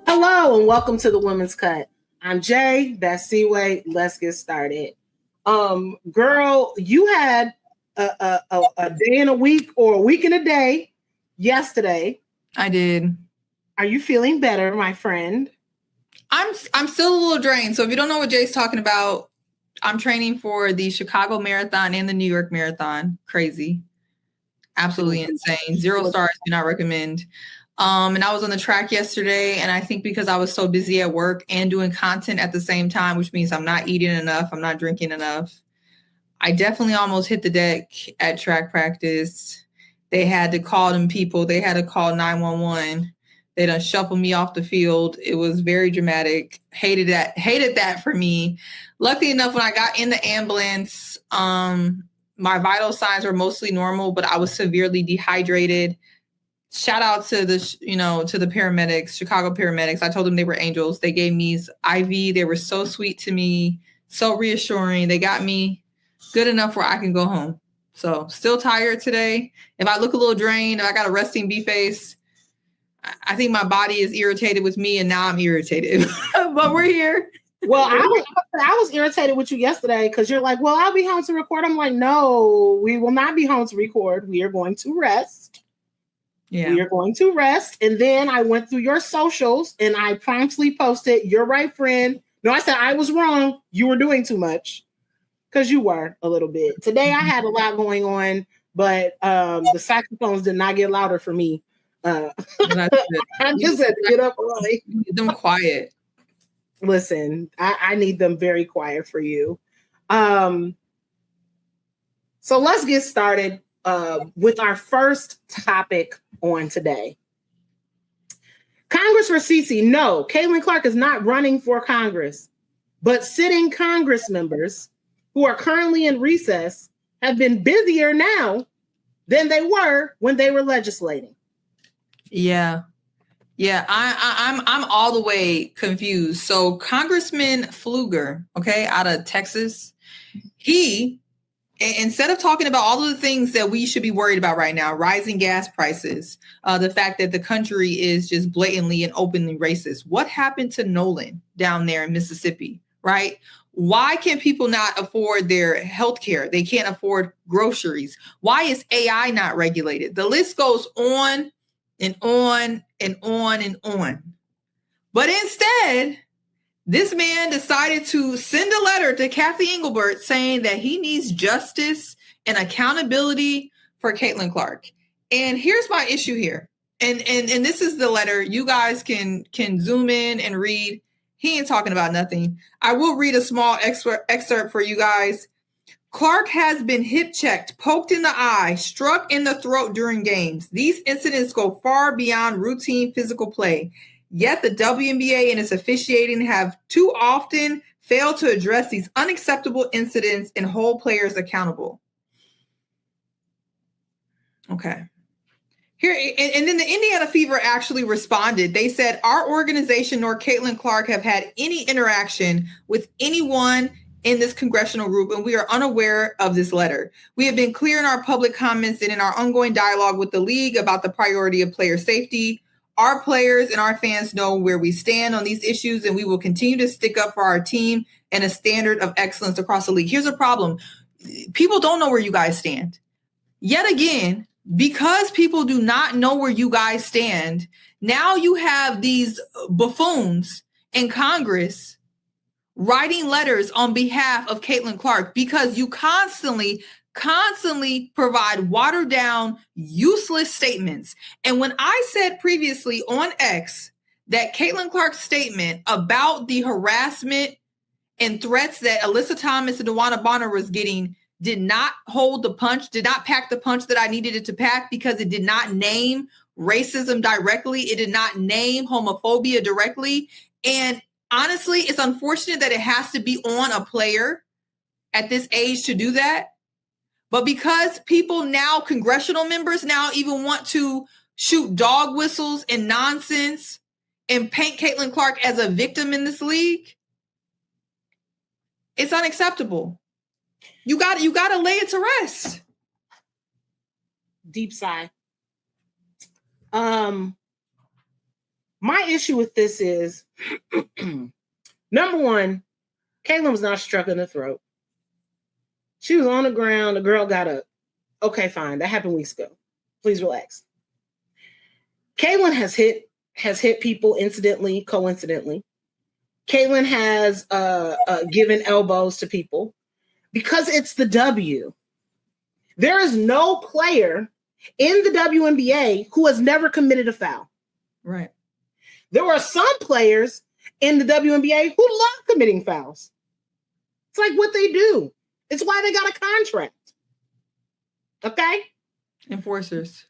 Hello and welcome to the Women's Cut. I'm Jay. That's Seaway. Let's get started. Girl, you had a day and a week or a week and a day yesterday. I did. Are you feeling better, my friend? I'm still a little drained. So if you don't know what Jay's talking about, I'm training for the Chicago Marathon and the New York Marathon. Crazy. Absolutely insane. 0 stars, do not recommend. And I was on the track yesterday, and I think because I was so busy at work and doing content at the same time, which means I'm not eating enough, I'm not drinking enough, I definitely almost hit the deck at track practice. They had to call them people. They had to call 911. They done shuffled me off the field. It was very dramatic. Hated that for me. Luckily enough, when I got in the ambulance, my vital signs were mostly normal, but I was severely dehydrated. Shout out to the paramedics, Chicago paramedics. I told them they were angels. They gave me IV. They were so sweet to me, so reassuring. They got me good enough where I can go home. So still tired today. If I look a little drained, if I got a resting bee face, I think my body is irritated with me, and now I'm irritated. But we're here. Well, I was irritated with you yesterday because you're like, well, I'll be home to record. I'm like, no, we will not be home to record. We are going to rest. Yeah. We are going to rest. And then I went through your socials and I promptly posted, you're right, friend. No, I said I was wrong. You were doing too much. Because you were a little bit. Today I had a lot going on, but the saxophones did not get louder for me. I just had to get up early. Need them quiet. Listen, I need them very quiet for you. So let's get started with our first topic on today. Congress for Cece. No, Caitlin Clark is not running for Congress, but sitting Congress members who are currently in recess have been busier now than they were when they were legislating. Yeah. I'm all the way confused. So Congressman Pfluger, out of Texas, he, instead of talking about all of the things that we should be worried about right now, rising gas prices, the fact that the country is just blatantly and openly racist. What happened to Nolan down there in Mississippi, right? Why can people not afford their health care? They can't afford groceries. Why is AI not regulated? The list goes on and on and on and on. But instead, this man decided to send a letter to Kathy Engelbert saying that he needs justice and accountability for Caitlin Clark. And here's my issue here. And this is the letter. You guys can zoom in and read. He ain't talking about nothing. I will read a small excerpt for you guys. Clark has been hip checked, poked in the eye, struck in the throat during games. These incidents go far beyond routine physical play. Yet the WNBA and its officiating have too often failed to address these unacceptable incidents and hold players accountable. Okay. Here, and then the Indiana Fever actually responded. They said, our organization nor Caitlin Clark have had any interaction with anyone in this congressional group, and we are unaware of this letter. We have been clear in our public comments and in our ongoing dialogue with the league about the priority of player safety. Our players and our fans know where we stand on these issues, and we will continue to stick up for our team and a standard of excellence across the league. Here's a problem. People don't know where you guys stand. Yet again, because people do not know where you guys stand, now you have these buffoons in Congress writing letters on behalf of Caitlin Clark because you constantly provide watered down, useless statements. And when I said previously on X that Caitlin Clark's statement about the harassment and threats that Alyssa Thomas and DeWanna Bonner was getting did not hold the punch, did not pack the punch that I needed it to pack because it did not name racism directly. It did not name homophobia directly. And honestly, it's unfortunate that it has to be on a player at this age to do that. But because people now, congressional members now even want to shoot dog whistles and nonsense and paint Caitlin Clark as a victim in this league, it's unacceptable. You got to lay it to rest. Deep sigh. My My issue with this is, number one, Caitlin was not struck in the throat. She was on the ground. The girl got up. Okay, fine. That happened weeks ago. Please relax. Caitlin has hit people incidentally, coincidentally. Caitlin has given elbows to people because it's the W. There is no player in the WNBA who has never committed a foul. Right. There are some players in the WNBA who love committing fouls. It's like what they do. It's why they got a contract. Okay? Enforcers.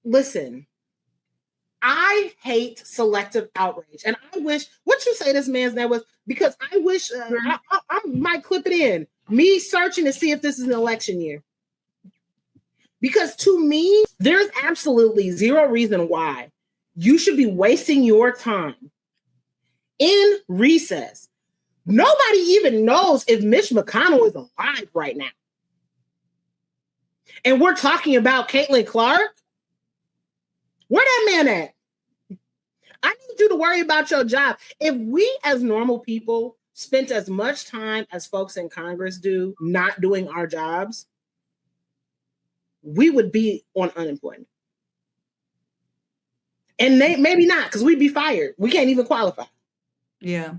Listen, I hate selective outrage. And I wish, what you say this man's name was, because I wish, I might clip it in, me searching to see if this is an election year. Because to me, there's absolutely zero reason why you should be wasting your time in recess. Nobody even knows if Mitch McConnell is alive right now. And we're talking about Caitlin Clark? Where that man at? I need you to worry about your job. If we as normal people spent as much time as folks in Congress do not doing our jobs, we would be on unemployment. And maybe not, because we'd be fired. We can't even qualify. Yeah.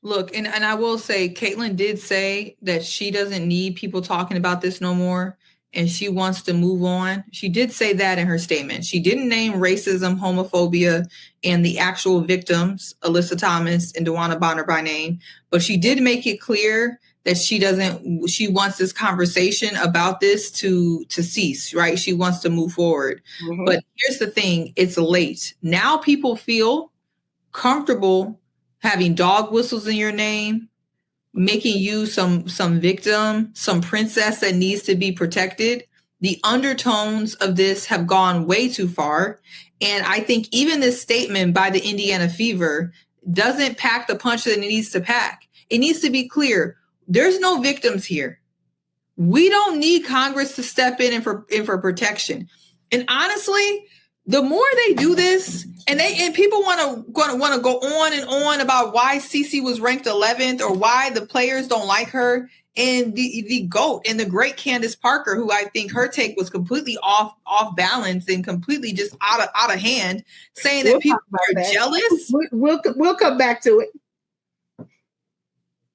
Look, and I will say, Caitlin did say that she doesn't need people talking about this no more, and she wants to move on. She did say that in her statement. She didn't name racism, homophobia, and the actual victims, Alyssa Thomas and DeWanna Bonner by name, but she did make it clear that she wants this conversation about this to cease, right? She wants to move forward. Mm-hmm. But here's the thing, it's late. Now people feel comfortable having dog whistles in your name, making you some victim, some princess that needs to be protected. The undertones of this have gone way too far. And I think even this statement by the Indiana Fever doesn't pack the punch that it needs to pack. It needs to be clear. There's no victims here. We don't need Congress to step in for protection. And honestly, the more they do this, and people want to go on and on about why Cece was ranked 11th or why the players don't like her, and the GOAT and the great Candace Parker, who I think her take was completely off balance and completely just out of hand, saying that people are jealous. We'll come back to it.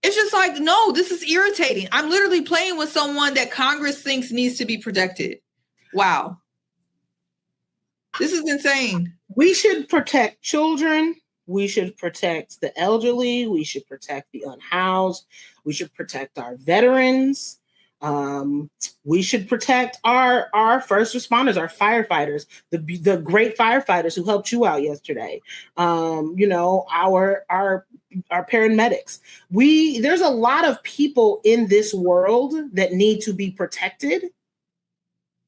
It's just like, no, this is irritating. I'm literally playing with someone that Congress thinks needs to be protected. Wow. This is insane. We should protect children. We should protect the elderly. We should protect the unhoused. We should protect our veterans. We should protect our first responders, our firefighters, the great firefighters who helped you out yesterday. Our paramedics. There's a lot of people in this world that need to be protected.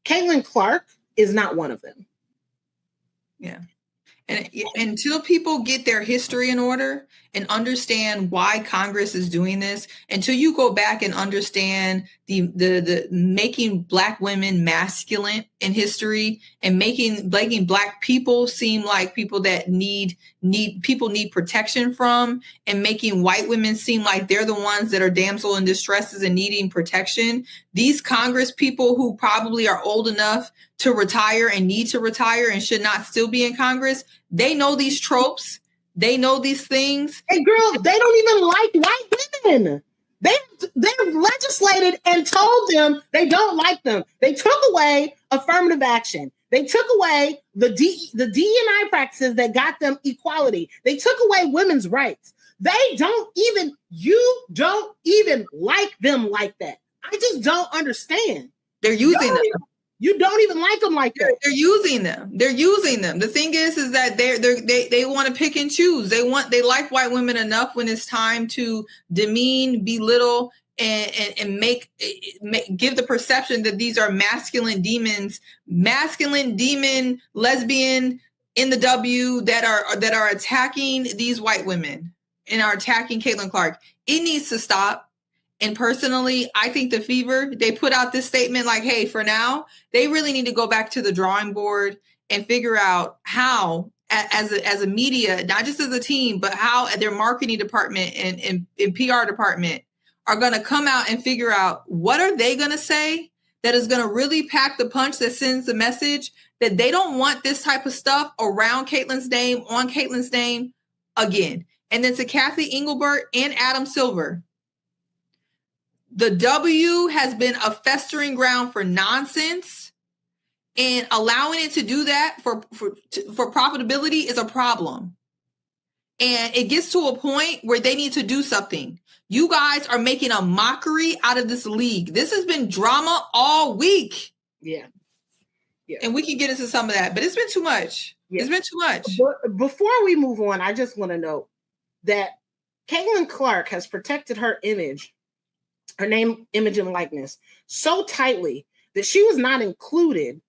Caitlin Clark is not one of them. Yeah. And until people get their history in order and understand why Congress is doing this, until you go back and understand the making Black women masculine in history and making Black people seem like people that need protection from, and making white women seem like they're the ones that are damsel in distresses and needing protection. These Congress people who probably are old enough to retire and need to retire and should not still be in Congress, they know these tropes. They know these things. Hey, girl, they don't even like white women. They legislated and told them they don't like them. They took away affirmative action. They took away the DE&I practices that got them equality. They took away women's rights. You don't even like them like that. I just don't understand. They're using them. You don't even like them like that. They're using them. They're using them. The thing is that they want to pick and choose. They like white women enough when it's time to demean, belittle, and give the perception that these are masculine demon, lesbian in the W that are attacking these white women and are attacking Caitlin Clark. It needs to stop. And personally, I think the Fever, they put out this statement like, hey, for now, they really need to go back to the drawing board and figure out how, as a media, not just as a team, but how their marketing department and PR department are going to come out and figure out what are they going to say that is going to really pack the punch that sends the message that they don't want this type of stuff around Caitlin's name, on Caitlin's name again. And then to Kathy Engelbert and Adam Silver, the W has been a festering ground for nonsense, and allowing it to do that for profitability is a problem. And it gets to a point where they need to do something. You guys are making a mockery out of this league. This has been drama all week. Yeah. And we can get into some of that, but it's been too much. Yeah. It's been too much. But before we move on, I just want to note that Caitlin Clark has protected her image, her name, image, and likeness so tightly that she was not included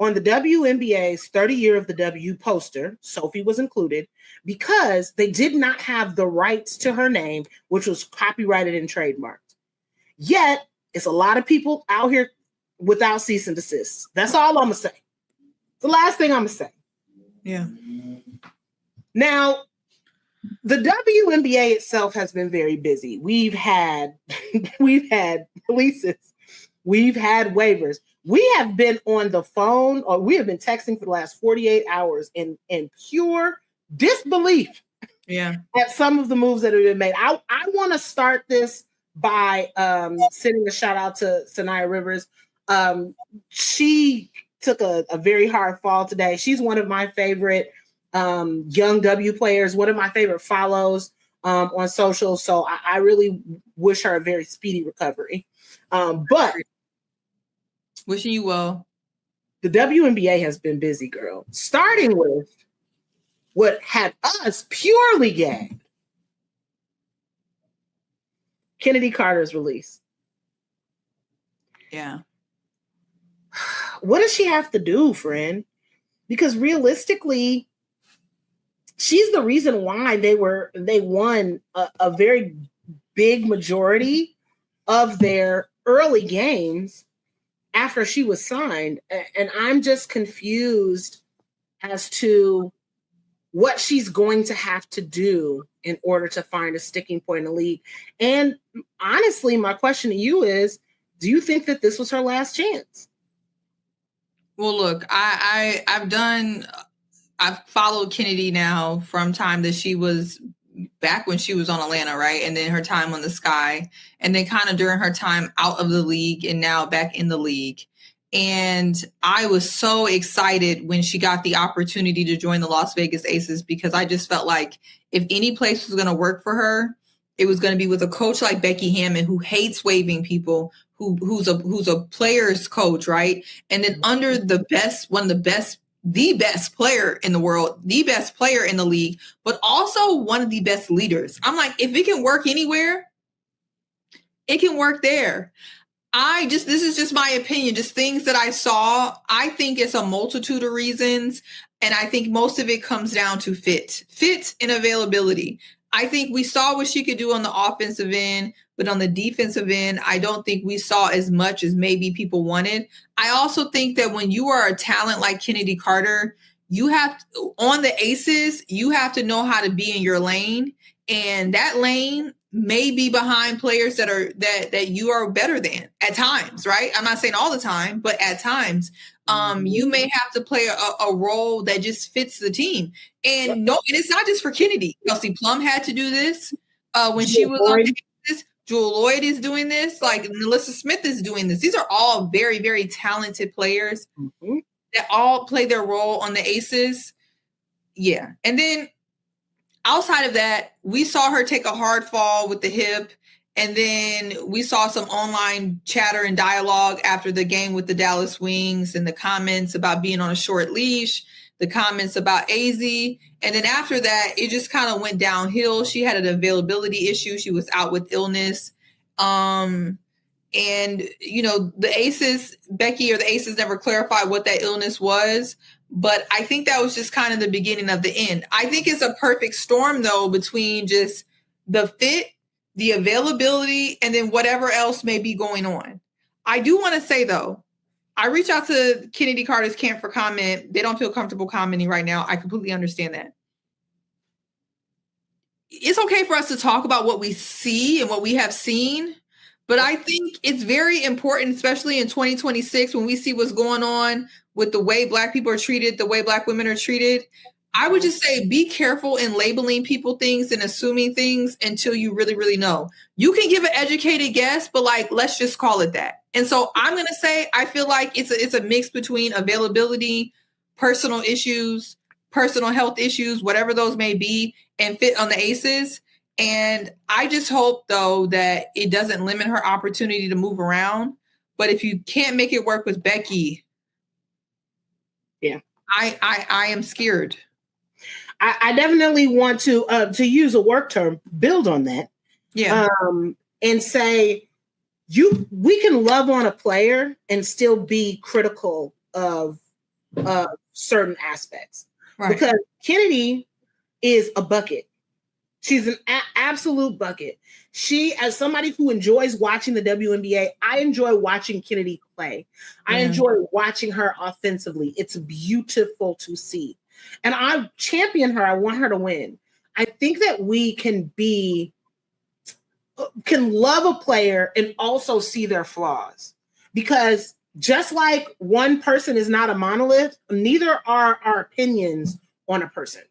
on the WNBA's 30 Year of the W poster. Sophie was included because they did not have the rights to her name, which was copyrighted and trademarked. Yet, it's a lot of people out here without cease and desist. That's all I'm going to say. The last thing I'm going to say. Yeah. Now, the WNBA itself has been very busy. We've had releases. We've had waivers. We have been on the phone, or we have been texting for the last 48 hours in pure disbelief at some of the moves that have been made. I want to start this by sending a shout out to Sanaya Rivers. She took a very hard fall today. She's one of my favorite young W players, one of my favorite follows on social. So I really wish her a very speedy recovery. But wishing you well. The WNBA has been busy, girl. Starting with what had us purely gagged. Kennedy Carter's release. Yeah. What does she have to do, friend? Because realistically, she's the reason why they won a very big majority of their early games after she was signed. And I'm just confused as to what she's going to have to do in order to find a sticking point in the league. And honestly, my question to you is, do you think that this was her last chance? Well, look, I've followed Kennedy now from time that she was back when she was on Atlanta, right? And then her time on the Sky, and then kind of during her time out of the league and now back in the league. And I was so excited when she got the opportunity to join the Las Vegas Aces, because I just felt like if any place was going to work for her, it was going to be with a coach like Becky Hammon, who hates waiving people, who's a player's coach, right? And then under the best player in the world, the best player in the league, but also one of the best leaders. I'm like, if it can work anywhere, it can work there. This is just my opinion, just things that I saw. I think it's a multitude of reasons. And I think most of it comes down to fit and availability. I think we saw what she could do on the offensive end, but on the defensive end, I don't think we saw as much as maybe people wanted. I also think that when you are a talent like Kennedy Carter, you have to, on the Aces, you have to know how to be in your lane. And that lane may be behind players that you are better than at times, right? I'm not saying all the time, but at times, you may have to play a role that just fits the team. And it's not just for Kennedy. Kelsey Plum had to do this when she was on the Aces. Jewel Lloyd is doing this. Like Melissa Smith is doing this. These are all very, very talented players that all play their role on the Aces. Yeah. And then outside of that, we saw her take a hard fall with the hip. And then we saw some online chatter and dialogue after the game with the Dallas Wings, and the comments about being on a short leash, the comments about AZ. And then after that, it just kind of went downhill. She had an availability issue. She was out with illness. And, the Aces, Becky or the Aces never clarified what that illness was. But I think that was just kind of the beginning of the end. I think it's a perfect storm, though, between just the fit, the availability, and then whatever else may be going on. I do want to say, though, I reached out to Kennedy Carter's camp for comment. They don't feel comfortable commenting right now. I completely understand that. It's okay for us to talk about what we see and what we have seen, but I think it's very important, especially in 2026, when we see what's going on with the way Black people are treated, the way Black women are treated. I would just say be careful in labeling people things and assuming things until you really, really know. You can give an educated guess, but like, let's just call it that. And so I'm going to say, I feel like it's a mix between availability, personal issues, personal health issues, whatever those may be, and fit on the aces. And I just hope, though, that it doesn't limit her opportunity to move around. But if you can't make it work with Becky, yeah, I am scared. I definitely want to use a work term, build on that. Yeah. And say we can love on a player and still be critical of certain aspects. Right. Because Kennedy is a bucket. She's an absolute bucket. She, as somebody who enjoys watching the WNBA, I enjoy watching Kennedy play. I enjoy watching her offensively. It's beautiful to see. And I champion her. I want her to win. I think that we can love a player and also see their flaws. Because just like one person is not a monolith, neither are our opinions on a person.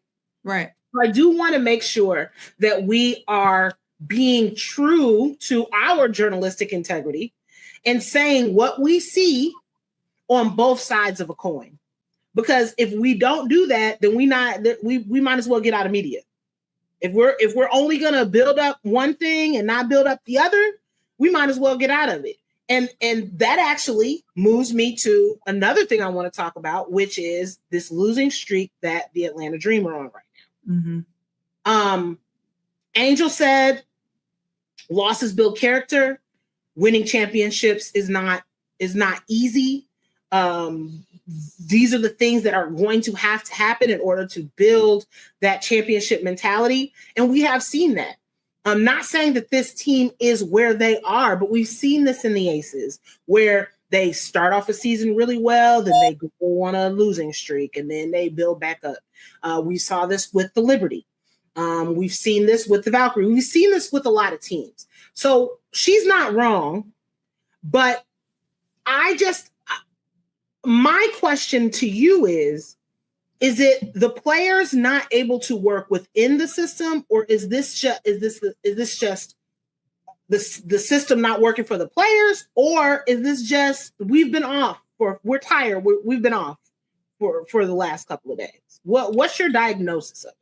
Right. I do want to make sure that we are being true to our journalistic integrity and saying what we see on both sides of a coin. Because if we don't do that, then we might as well get out of media. If we're only going to build up one thing and not build up the other, we might as well get out of it. And that actually moves me to another thing I want to talk about, which is this losing streak that the Atlanta Dream are on right now. Mm-hmm. Angel said, losses build character. Winning championships is not easy. These are the things that are going to have to happen in order to build that championship mentality. And we have seen that. I'm not saying that this team is where they are, but we've seen this in the Aces where they start off a season really well, then they go on a losing streak, and then they build back up. We saw this with the Liberty. We've seen this with the Valkyrie. We've seen this with a lot of teams. So she's not wrong, but my question to you is it the players not able to work within the system, or is this just the system not working for the players, or is this just we're tired, we've been off for the last couple of days? What's your diagnosis of it?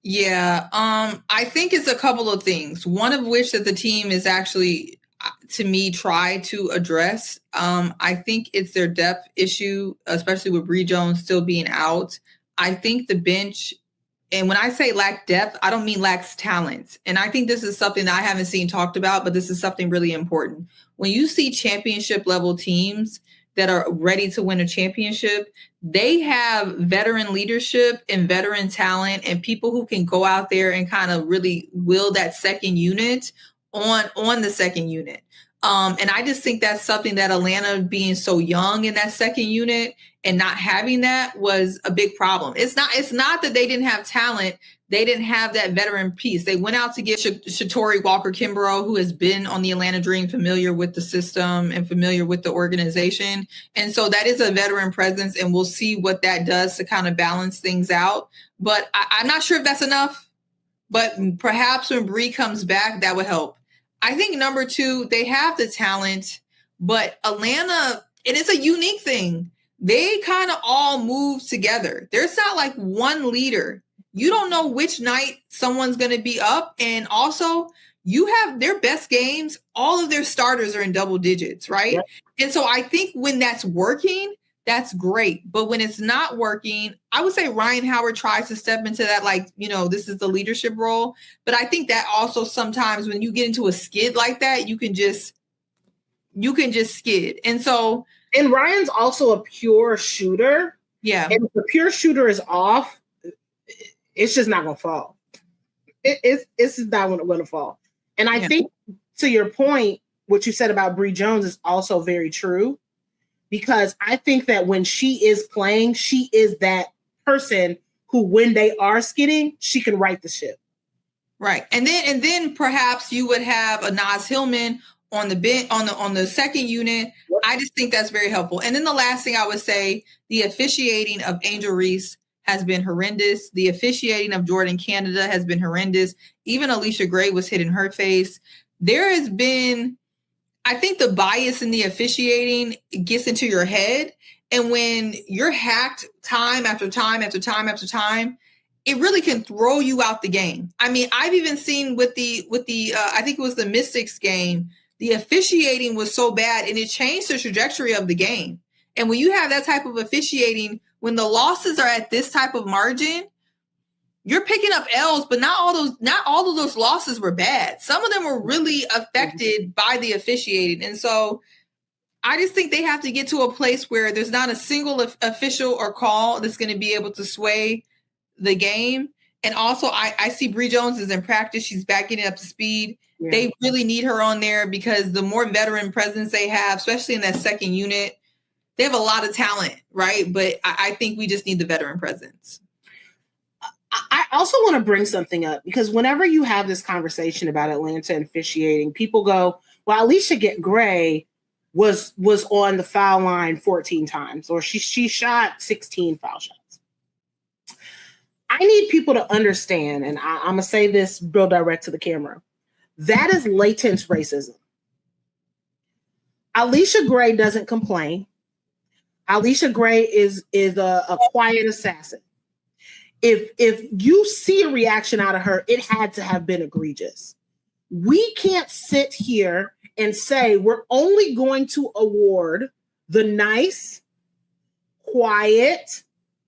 Yeah, I think it's a couple of things. One of which that the team is actually, to me, try to address. I think it's their depth issue, especially with Bree Jones still being out. I think the bench, and when I say lack depth, I don't mean lacks talent. And I think this is something that I haven't seen talked about, but this is something really important. When you see championship level teams that are ready to win a championship, they have veteran leadership and veteran talent and people who can go out there and kind of really will that second unit on the second unit. And I just think that's something that Atlanta being so young in that second unit and not having that was a big problem. It's not that they didn't have talent. They didn't have that veteran piece. They went out to get Shatori Walker-Kimbrough, who has been on the Atlanta Dream, familiar with the system and familiar with the organization. And so that is a veteran presence, and we'll see what that does to kind of balance things out. But I'm not sure if that's enough, but perhaps when Bree comes back, that would help. I think number two, they have the talent, but Atlanta, and it's a unique thing. They kind of all move together. There's not like one leader. You don't know which night someone's going to be up. And also you have their best games. All of their starters are in double digits, right? Yep. And so I think when that's working, that's great. But when it's not working, I would say Ryan Howard tries to step into that, like, this is the leadership role. But I think that also sometimes when you get into a skid like that, you can just skid. And Ryan's also a pure shooter. Yeah. And if the pure shooter is off, it's just not going to fall. It's just not going to fall. And I think, to your point, what you said about Bree Jones is also very true. because I think that when she is playing, she is that person who, when they are skidding, she can right the ship. Right. And then perhaps you would have a Naz Hillman on the bench, on the second unit. Yep. I just think that's very helpful. And then the last thing I would say, the officiating of Angel Reese has been horrendous. The officiating of Jordan Canada has been horrendous. Even Alicia Gray was hit in her face. There has been, I think the bias in the officiating gets into your head. And when you're hacked time after time after time after time, it really can throw you out the game. I mean, I've even seen with the I think it was the Mystics game, the officiating was so bad and it changed the trajectory of the game. And when you have that type of officiating, when the losses are at this type of margin, you're picking up L's, but not all of those losses were bad. Some of them were really affected by the officiating. And so I just think they have to get to a place where there's not a single official or call that's going to be able to sway the game. And also I see Bree Jones is in practice. She's back getting up to speed. Yeah. They really need her on there because the more veteran presence they have, especially in that second unit, they have a lot of talent, right? But I think we just need the veteran presence. I also want to bring something up because whenever you have this conversation about Atlanta and officiating, people go, well, Alicia Gray was on the foul line 14 times, or she shot 16 foul shots. I need people to understand, and I'm going to say this real direct to the camera, that is latent racism. Alicia Gray doesn't complain. Alicia Gray is a quiet assassin. If you see a reaction out of her, it had to have been egregious. We can't sit here and say we're only going to award the nice, quiet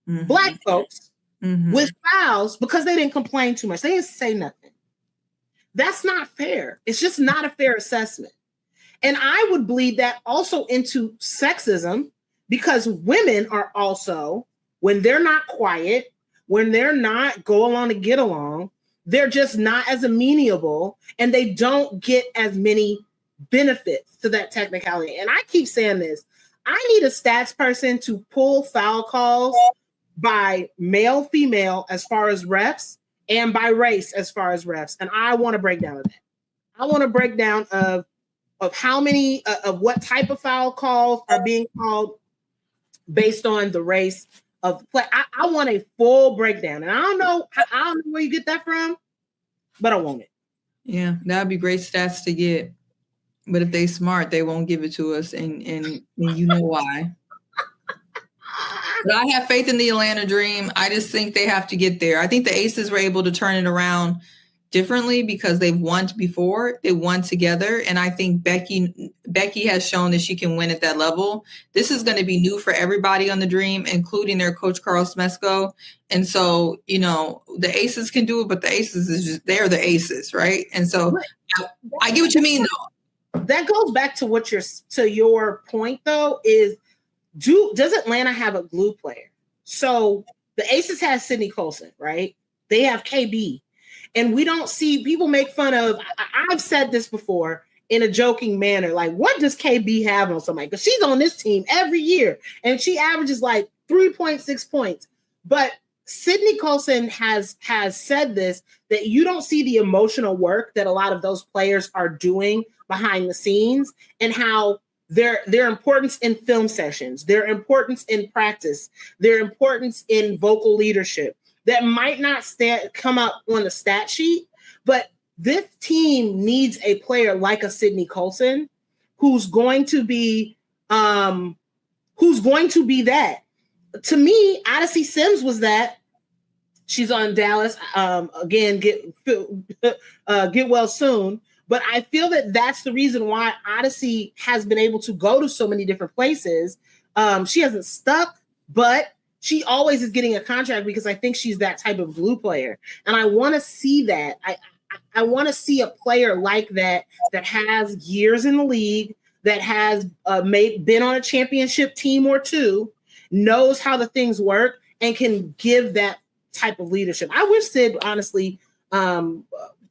Black folks with fouls because they didn't complain too much. They didn't say nothing. That's not fair. It's just not a fair assessment. And I would bleed that also into sexism because women are also, when they're not quiet, when they're not go along to get along, they're just not as amenable and they don't get as many benefits to that technicality. And I keep saying this, I need a stats person to pull foul calls by male, female, as far as refs, and by race as far as refs. And I want to break down of that. I want to break down of how many, of what type of foul calls are being called based on the race of the play. I want a full breakdown. And I don't know where you get that from, but I want it. Yeah, that'd be great stats to get. But if they smart, they won't give it to us, and you know why. But I have faith in the Atlanta Dream. I just think they have to get there. I think the Aces were able to turn it around differently because they've won before. They won together. And I think Becky has shown that she can win at that level. This is going to be new for everybody on the Dream, including their coach, Carl Smesko. And so, you know, the Aces can do it, but the Aces is just, they're the Aces, right? And so I get what you mean, though. That goes back to your point, though, is does Atlanta have a glue player? So the Aces has Sydney Colson, right? They have KB. And we don't see people make fun of, I've said this before in a joking manner, like, what does KB have on somebody? Because she's on this team every year and she averages like 3.6 points. But Sydney Colson has said this, that you don't see the emotional work that a lot of those players are doing behind the scenes and how their importance in film sessions, their importance in practice, their importance in vocal leadership that might not come up on the stat sheet, but this team needs a player like a Sydney Colson who's going to be that. To me, Odyssey Sims was that. She's on Dallas. Again, get well soon. But I feel that that's the reason why Odyssey has been able to go to so many different places. She hasn't stuck, but she always is getting a contract because I think she's that type of glue player. And I want to see that. I want to see a player like that has years in the league, that has been on a championship team or two, knows how the things work, and can give that type of leadership. I wish Sid, honestly,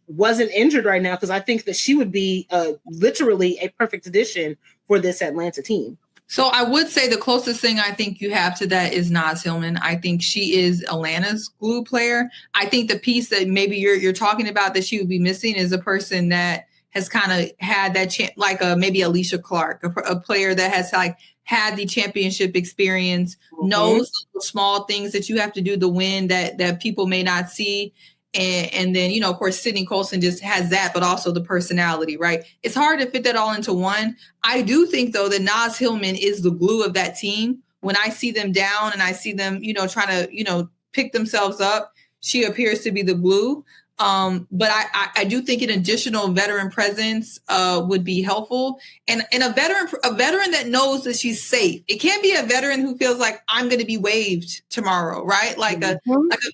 wasn't injured right now because I think that she would be literally a perfect addition for this Atlanta team. So I would say the closest thing I think you have to that is Naz Hillman. I think she is Atlanta's glue player. I think the piece that maybe you're talking about that she would be missing is a person that has kind of had that like maybe Alicia Clark, a player that has like had the championship experience, knows the small things that you have to do to win that people may not see. And then, of course, Sydney Colson just has that, but also the personality, right? It's hard to fit that all into one. I do think, though, that Naz Hillman is the glue of that team. When I see them down and I see them, trying to, pick themselves up, she appears to be the glue. But I do think an additional veteran presence would be helpful, and a veteran that knows that she's safe. It can't be a veteran who feels like I'm going to be waived tomorrow, right? Like a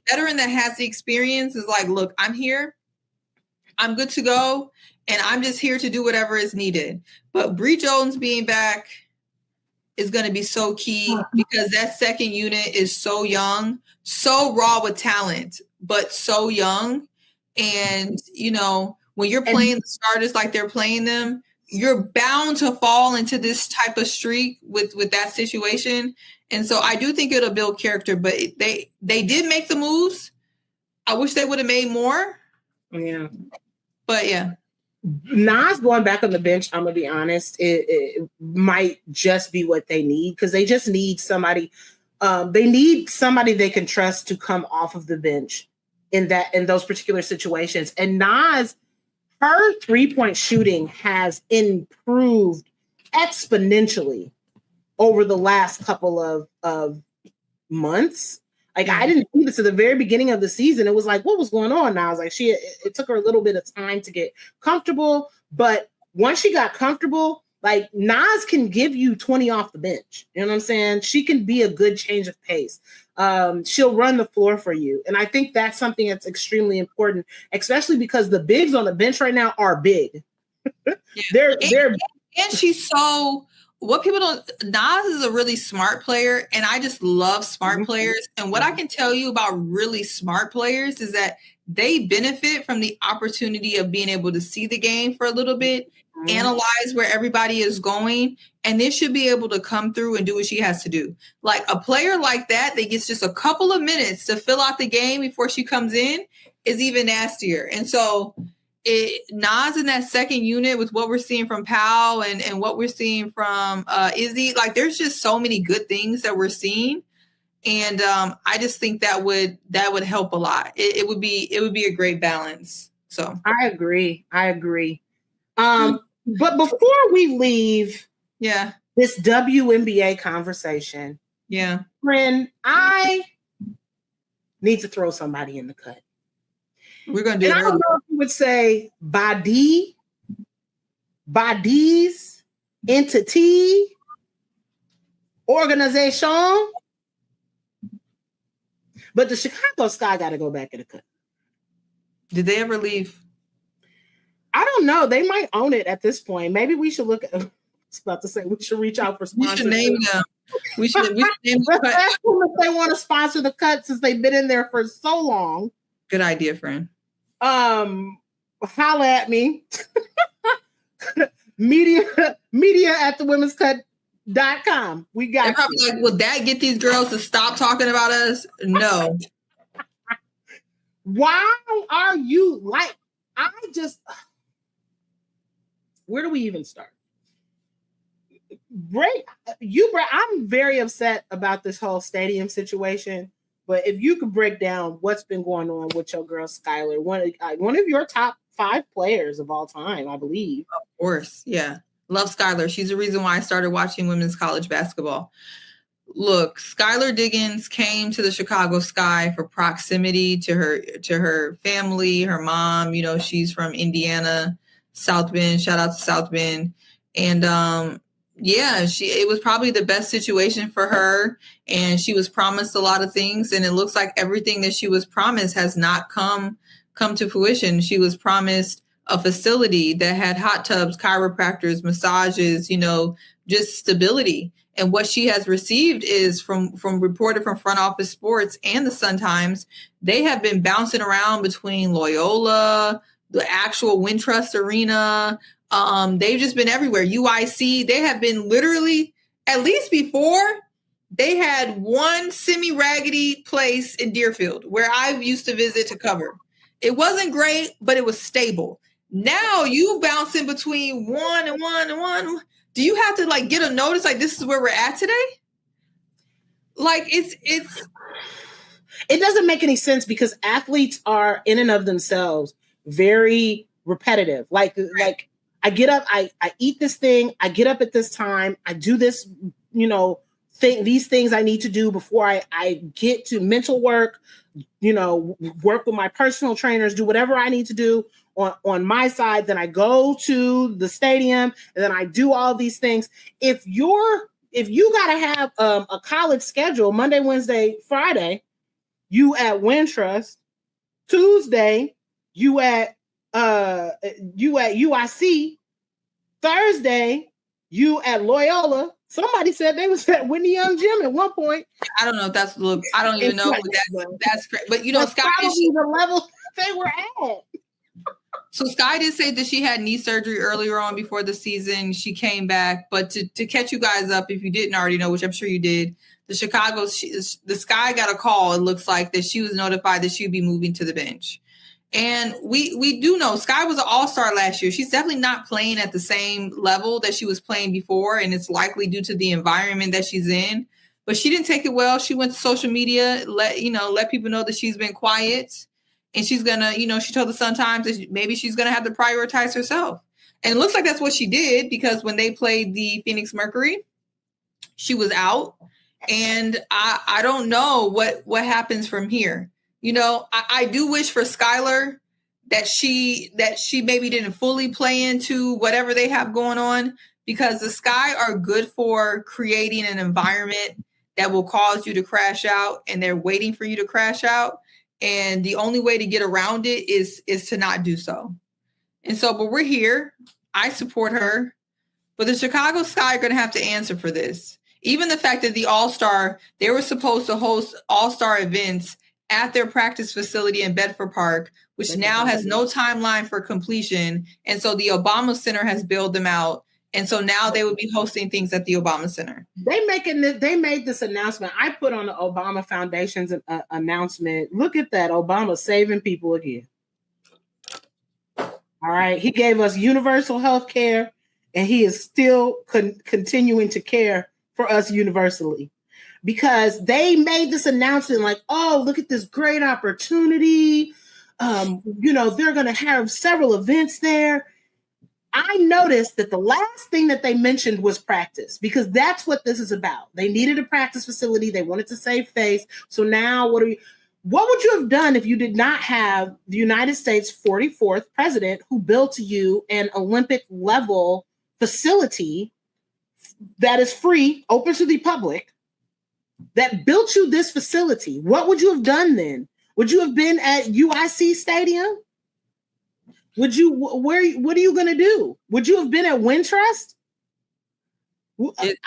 veteran that has the experience is like, look, I'm here, I'm good to go, and I'm just here to do whatever is needed. But Bree Jones being back is going to be so key because that second unit is so young, so raw with talent, but so young. And, when you're playing the starters like they're playing them, you're bound to fall into this type of streak with that situation. And so I do think it'll build character, but they did make the moves. I wish they would have made more. Yeah. But yeah. Nas going back on the bench, I'm going to be honest, it might just be what they need because they just need somebody. They need somebody they can trust to come off of the bench in those particular situations. And Nas, her 3-point shooting has improved exponentially over the last couple of months. Like I didn't see this at the very beginning of the season. It was like, what was going on? Now I was like, it took her a little bit of time to get comfortable, but once she got comfortable, like Nas can give you 20 off the bench. You know what I'm saying? She can be a good change of pace. She'll run the floor for you. And I think that's something that's extremely important, especially because the bigs on the bench right now are big. They're and she's so what people don't Nas is a really smart player, and I just love smart players. And what I can tell you about really smart players is that they benefit from the opportunity of being able to see the game for a little bit, analyze where everybody is going, and then she'll be able to come through and do what she has to do. Like a player like that gets just a couple of minutes to fill out the game before she comes in is even nastier. And so Nas in that second unit with what we're seeing from Powell and what we're seeing from Izzy, like there's just so many good things that we're seeing. And I just think that would help a lot. It would be a great balance. So I agree. But before we leave this WNBA conversation, friend, I need to throw somebody in the cut. We're going to do it. I don't know if you would say bodies, entity, organization, but the Chicago Sky got to go back in the cut. Did they ever leave? I don't know. They might own it at this point. Maybe we should look at. I was about to say we should reach out for sponsors. We should name them. We should name them. Ask them if they want to sponsor the cut since they've been in there for so long. Good idea, friend. Holla at me. media at thewomen'scut.com. We got They're probably like, will that get these girls to stop talking about us? No. Why are you like, where do we even start? I'm very upset about this whole stadium situation. But if you could break down what's been going on with your girl Skylar, one of your top 5 players of all time, I believe. Of course, yeah. Love Skylar. She's the reason why I started watching women's college basketball. Look, Skylar Diggins came to the Chicago Sky for proximity to her family, her mom. She's from Indiana, South Bend. Shout out to South Bend. And it was probably the best situation for her, and she was promised a lot of things, and it looks like everything that she was promised has not come to fruition. She was promised a facility that had hot tubs, chiropractors, massages, just stability. And what she has received is from reported from Front Office Sports and the Sun-Times, they have been bouncing around between Loyola, the actual Wintrust Arena. They've just been everywhere. UIC, they have been literally at least before, they had one semi-raggedy place in Deerfield where I used to visit to cover. It wasn't great, but it was stable. Now you bounce in between one and one and one. Do you have to like get a notice like this is where we're at today? Like it doesn't make any sense because athletes are in and of themselves very repetitive. Like I get up, I eat this thing, I get up at this time, I do this, these things I need to do before I get to mental work, work with my personal trainers, do whatever I need to do on my side. Then I go to the stadium and then I do all these things. If you got to have a college schedule, Monday, Wednesday, Friday, you at Wintrust, Tuesday, you at UIC, Thursday, you at Loyola. Somebody said they was at Whitney Young Gym at one point. I don't know if that's I don't even know that's great. But Sky, probably the level they were at. So Sky did say that she had knee surgery earlier on before the season. She came back, but to catch you guys up, if you didn't already know, which I'm sure you did, the Sky got a call. It looks like that she was notified that she'd be moving to the bench. And we do know Sky was an all-star last year. She's definitely not playing at the same level that she was playing before, and it's likely due to the environment that she's in. But she didn't take it well. She went to social media, let people know that she's been quiet, and she's gonna, she told the Sun-Times that maybe she's gonna have to prioritize herself. And it looks like that's what she did because when they played the Phoenix Mercury, she was out, and I don't know what happens from here. I do wish for Skylar that she maybe didn't fully play into whatever they have going on, because the Sky are good for creating an environment that will cause you to crash out, and they're waiting for you to crash out. And the only way to get around it is to not do so. And so, but we're here. I support her, but the Chicago Sky are going to have to answer for this. Even the fact that the All-Star, they were supposed to host All-Star events at their practice facility in Bedford Park, which now has no timeline for completion. And so the Obama Center has bailed them out. And so now they would be hosting things at the Obama Center. They made this announcement. I put on the Obama Foundation's announcement. Look at that. Obama saving people again. All right. He gave us universal health care, and he is still continuing to care for us universally. Because they made this announcement like, oh, look at this great opportunity. They're going to have several events there. I noticed that the last thing that they mentioned was practice, because that's what this is about. They needed a practice facility. They wanted to save face. So now what would you have done if you did not have the United States 44th president who built you an Olympic level facility that is free, open to the public, that built you this facility? What would you have done then? Would you have been at UIC Stadium? What are you going to do? Would you have been at Wintrust?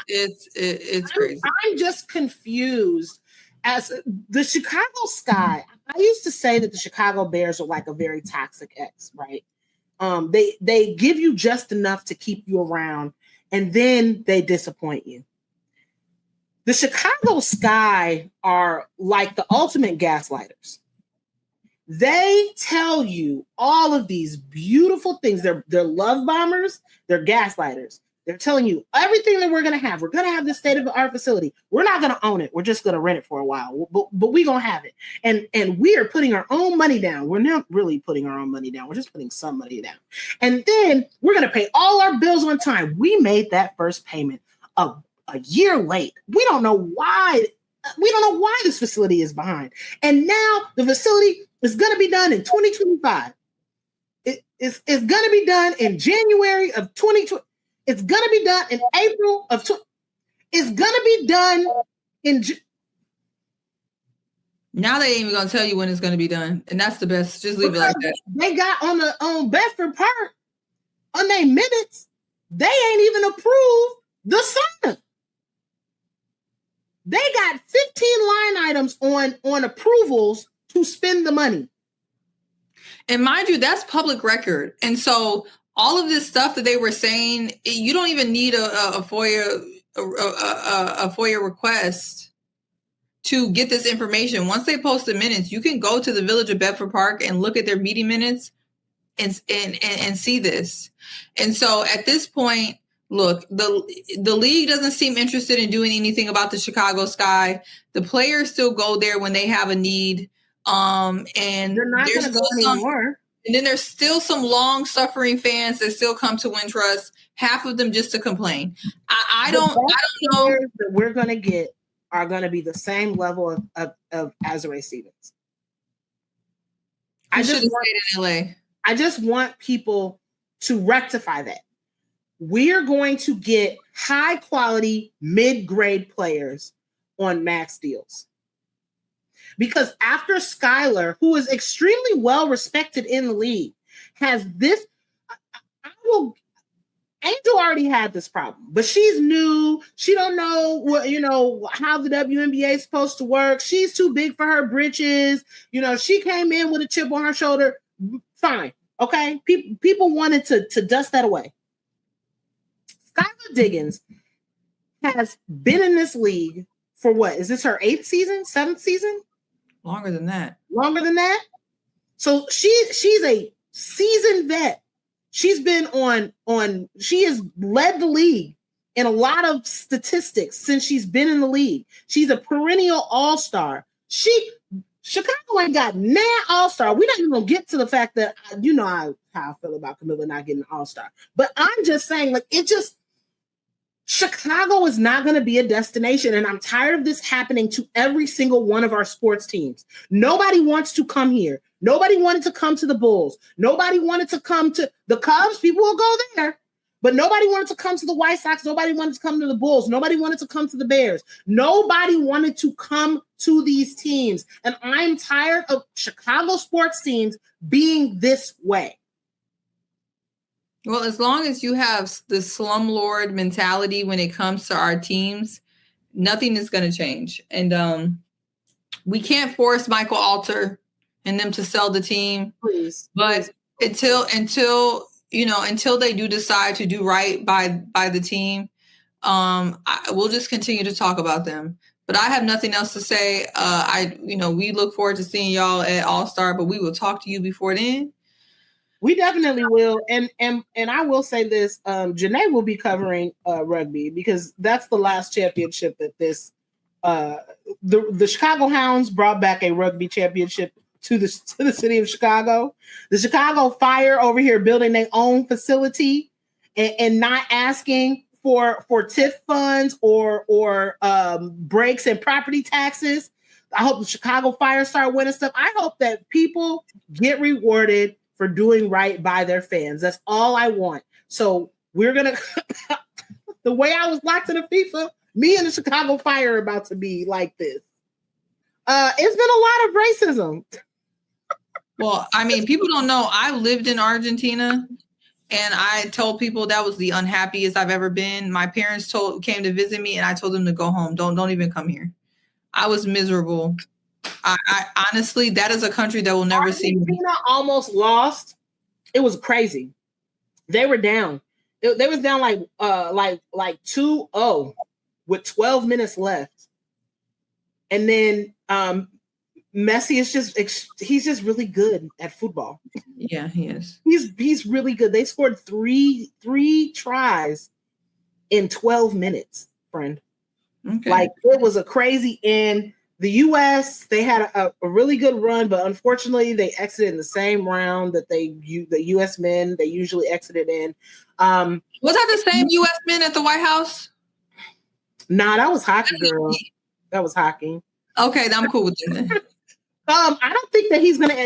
It's crazy. I'm just confused. As the Chicago Sky, I used to say that the Chicago Bears are like a very toxic ex, right? They give you just enough to keep you around, and then they disappoint you. The Chicago Sky are like the ultimate gaslighters. They tell you all of these beautiful things. They're love bombers. They're gaslighters. They're telling you everything that we're going to have. We're going to have this state-of-the-art facility. We're not going to own it. We're just going to rent it for a while, but we're going to have it. And we are putting our own money down. We're not really putting our own money down. We're just putting some money down. And then we're going to pay all our bills on time. We made that first payment a year late. We don't know why. We don't know why this facility is behind. And now the facility is going to be done in 2025. It's going to be done in January of 2020. It's going to be done in April of it's going to be done in Now they ain't even going to tell you when it's going to be done. And that's the best. Just leave it like that. They got on Bedford Park on their minutes. They ain't even approved the sauna. They got 15 line items on approvals to spend the money. And mind you, that's public record. And so all of this stuff that they were saying, you don't even need a FOIA a FOIA request to get this information. Once they post the minutes, you can go to the Village of Bedford Park and look at their meeting minutes and see this. And so at this point, look, the league doesn't seem interested in doing anything about the Chicago Sky. The players still go there when they have a need. And they're not going to go anymore. And then there's still some long-suffering fans that still come to Wintrust, half of them just to complain. I don't know that we're going to get are going to be the same level of Azure Stevens. I just want people to rectify that. We're going to get high quality mid-grade players on max deals. Because after Skylar, who is extremely well respected in the league, has this, Angel already had this problem, but she's new. She don't know what, how the WNBA is supposed to work. She's too big for her britches. She came in with a chip on her shoulder. Fine. Okay. People wanted to dust that away. Skylar Diggins has been in this league for what? Is this her 8th season, 7th season? Longer than that. So she's a seasoned vet. She's been she has led the league in a lot of statistics since she's been in the league. She's a perennial all-star. Chicago ain't got all-star. We're not even gonna get to the fact that how I feel about Camilla not getting an all-star. But I'm just saying, Chicago is not going to be a destination, and I'm tired of this happening to every single one of our sports teams. Nobody wants to come here. Nobody wanted to come to the Bulls. Nobody wanted to come to the Cubs. People will go there, but nobody wanted to come to the White Sox. Nobody wanted to come to the Bulls. Nobody wanted to come to the Bears. Nobody wanted to come to these teams, and I'm tired of Chicago sports teams being this way. Well, as long as you have the slumlord mentality when it comes to our teams, nothing is going to change. And we can't force Michael Alter and them to sell the team. Please. But until they do decide to do right by the team, we'll just continue to talk about them. But I have nothing else to say. We look forward to seeing y'all at All-Star, but we will talk to you before then. We definitely will. And I will say this, Janae will be covering rugby because that's the last championship that the Chicago Hounds brought back a rugby championship to the city of Chicago. The Chicago Fire over here building their own facility and not asking for TIF funds or breaks and property taxes. I hope the Chicago Fire start winning stuff. I hope that people get rewarded for doing right by their fans. That's all I want. So we're going to, the way I was locked in a FIFA, me and the Chicago Fire are about to be like this. It's been a lot of racism. Well, I mean, people don't know. I lived in Argentina and I told people that was the unhappiest I've ever been. My parents came to visit me and I told them to go home. Don't even come here. I was miserable. I honestly, that is a country that will never see me. Argentina almost lost. It was crazy. They were down. They was down like 2-0 with 12 minutes left. And then Messi is he's just really good at football. Yeah, he is. He's really good. They scored three tries in 12 minutes, friend. Okay. It was a crazy end. The U.S., they had a really good run, but unfortunately, they exited in the same round that the U.S. men they usually exited in. Was that the same U.S. men at the White House? Nah, that was hockey, girl. That was hockey. Okay, I'm cool with that. I don't think that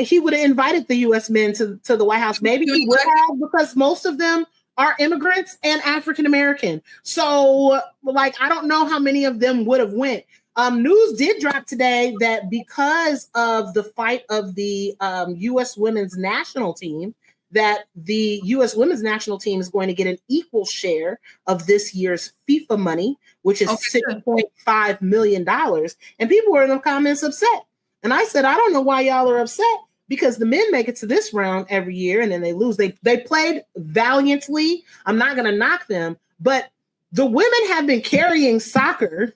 he would have invited the U.S. men to the White House. Maybe he would have because most of them are immigrants and African American. So, I don't know how many of them would have went. News did drop today that because of the fight of the U.S. women's national team, that the U.S. women's national team is going to get an equal share of this year's FIFA money, which is $6.5 million. And people were in the comments upset. And I said, I don't know why y'all are upset because the men make it to this round every year and then they lose. They played valiantly. I'm not going to knock them, but The women have been carrying soccer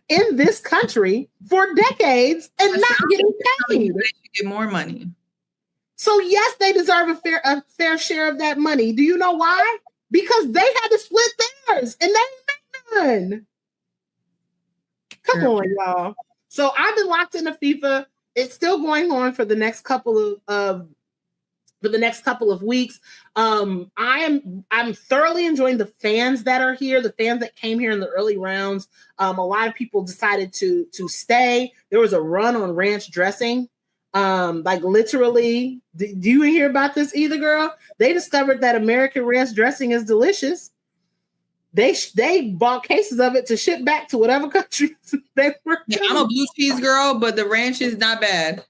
in this country for decades and not getting paid. They should get more money. So yes, they deserve a fair share of that money. Do you know why? Because they had to split theirs and they didn't make none. Come on, y'all. So I've been locked into FIFA. It's still going on for the next couple of weeks. I'm thoroughly enjoying the fans that are here, the fans that came here in the early rounds. A lot of people decided to stay. There was a run on ranch dressing. Like literally, do you hear about this either, girl? They discovered that American ranch dressing is delicious. They bought cases of it to ship back to whatever countries they were. Yeah, I'm a blue cheese girl, but the ranch is not bad.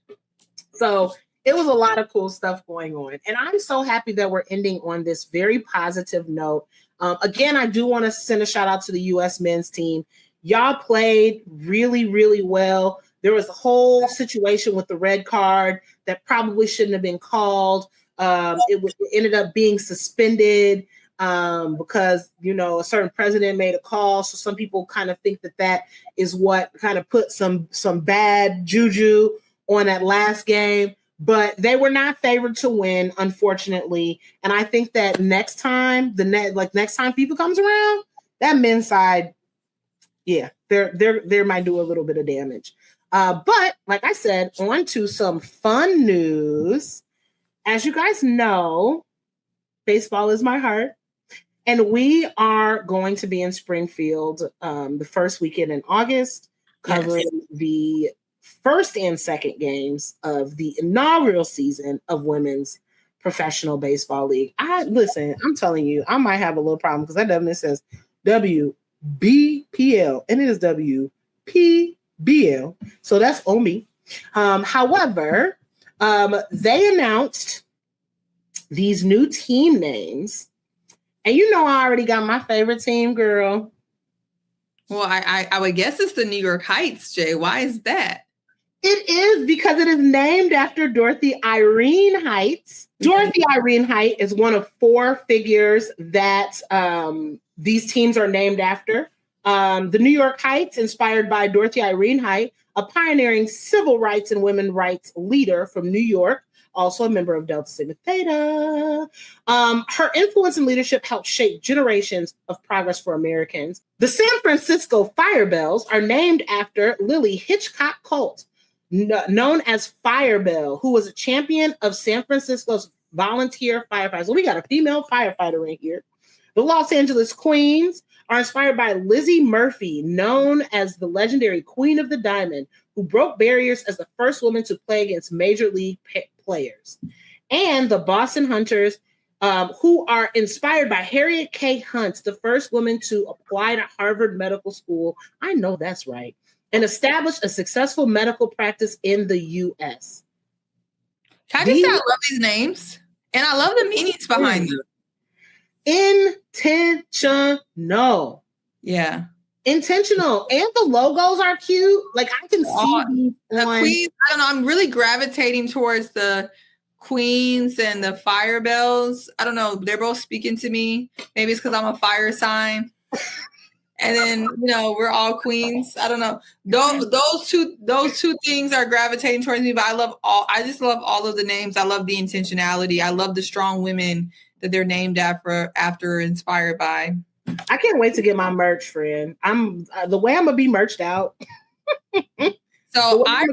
So it was a lot of cool stuff going on. And I'm so happy that we're ending on this very positive note. Again, I do want to send a shout out to the U.S. men's team. Y'all played really, really well. There was a whole situation with the red card that probably shouldn't have been called. It ended up being suspended because, you know, a certain president made a call. So some people kind of think that is what kind of put some bad juju on that last game. But they were not favored to win, unfortunately. And I think that next time FIFA comes around, that men's side, yeah, they might do a little bit of damage. But like I said, on to some fun news. As you guys know, baseball is my heart. And we are going to be in Springfield the first weekend in August, covering the first and second games of the inaugural season of Women's Professional Baseball League. I'm telling you, I might have a little problem because that document says WBPL and it is WPBL. So that's on me. However, they announced these new team names. And you know, I already got my favorite team, girl. Well, I would guess it's the New York Heights, Jay. Why is that? It is because it is named after Dorothy Irene Heights. Dorothy Irene Height is one of four figures that these teams are named after. The New York Heights, inspired by Dorothy Irene Height, a pioneering civil rights and women's rights leader from New York, also a member of Delta Sigma Theta. Her influence and leadership helped shape generations of progress for Americans. The San Francisco Firebells are named after Lily Hitchcock Colt, known as Firebell, who was a champion of San Francisco's volunteer firefighters. So we got a female firefighter in here. The Los Angeles Queens are inspired by Lizzie Murphy, known as the legendary Queen of the Diamond, who broke barriers as the first woman to play against major league players. And the Boston Hunters, who are inspired by Harriet K. Hunt, the first woman to apply to Harvard Medical School. I know that's right. And established a successful medical practice in the U.S. Can I just say I love these names? And I love the meanings behind them. Intentional. Yeah. Intentional. And the logos are cute. Like I can see these the Queens. I don't know. I'm really gravitating towards the Queens and the Firebells. I don't know. They're both speaking to me. Maybe it's because I'm a fire sign. And then, you know, we're all queens. I don't know. Those two things are gravitating towards me, but I just love all of the names. I love the intentionality. I love the strong women that they're named after inspired by. I can't wait to get my merch, friend. The way I'm gonna be merched out. So I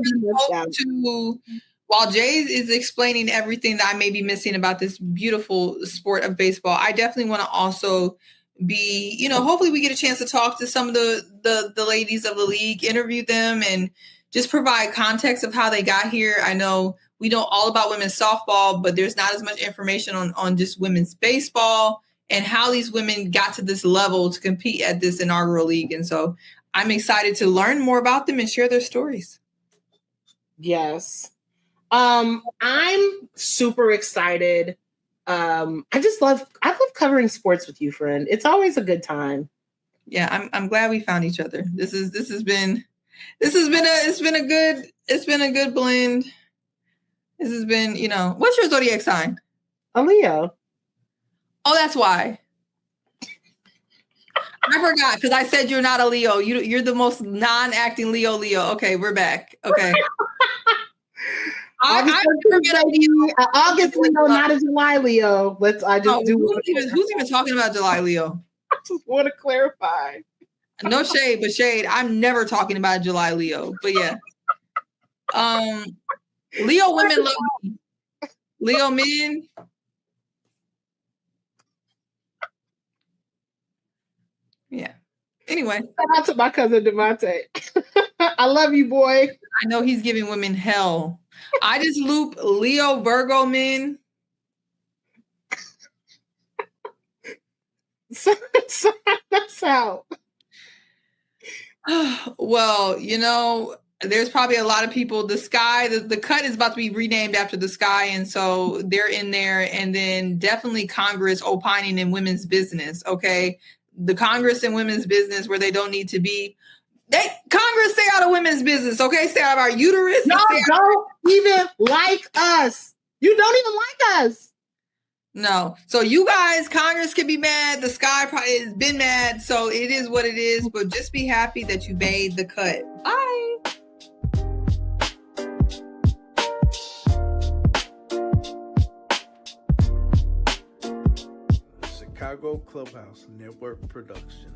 hope to, while Jay is explaining everything that I may be missing about this beautiful sport of baseball, I definitely want to also be, you know, hopefully we get a chance to talk to some of the ladies of the league, interview them, and just provide context of how they got here. I know we know all about women's softball, but there's not as much information on just women's baseball and how these women got to this level to compete at this inaugural league. And so I'm excited to learn more about them and share their stories. Yes. I'm super excited. I love covering sports with you, friend. It's always a good time. Yeah, I'm glad we found each other. This has been a good blend. This has been, you know, what's your zodiac sign? A Leo. Oh, that's why. I forgot because I said you're not a Leo. You're the most non-acting Leo. Okay, we're back. Okay. August Leo, not a July Leo. Who's even talking about July Leo? I just want to clarify. No shade, but shade. I'm never talking about July Leo. But yeah. Leo women love me. Leo men. Yeah. Anyway. Shout out to my cousin Devontae. I love you, boy. I know he's giving women hell. I just loop Leo Virgo men. That's how. Well, there's probably a lot of people. The Sky, the cut is about to be renamed after the Sky, and so they're in there. And then definitely Congress opining in women's business. Okay, the Congress in women's business where they don't need to be. Congress, stay out of women's business. Okay, stay out of our uterus. No, don't even like us. You don't even like us. No. So you guys, Congress can be mad. The Sky probably has been mad. So it is what it is. But just be happy that you made the cut. Bye. Chicago Clubhouse Network production.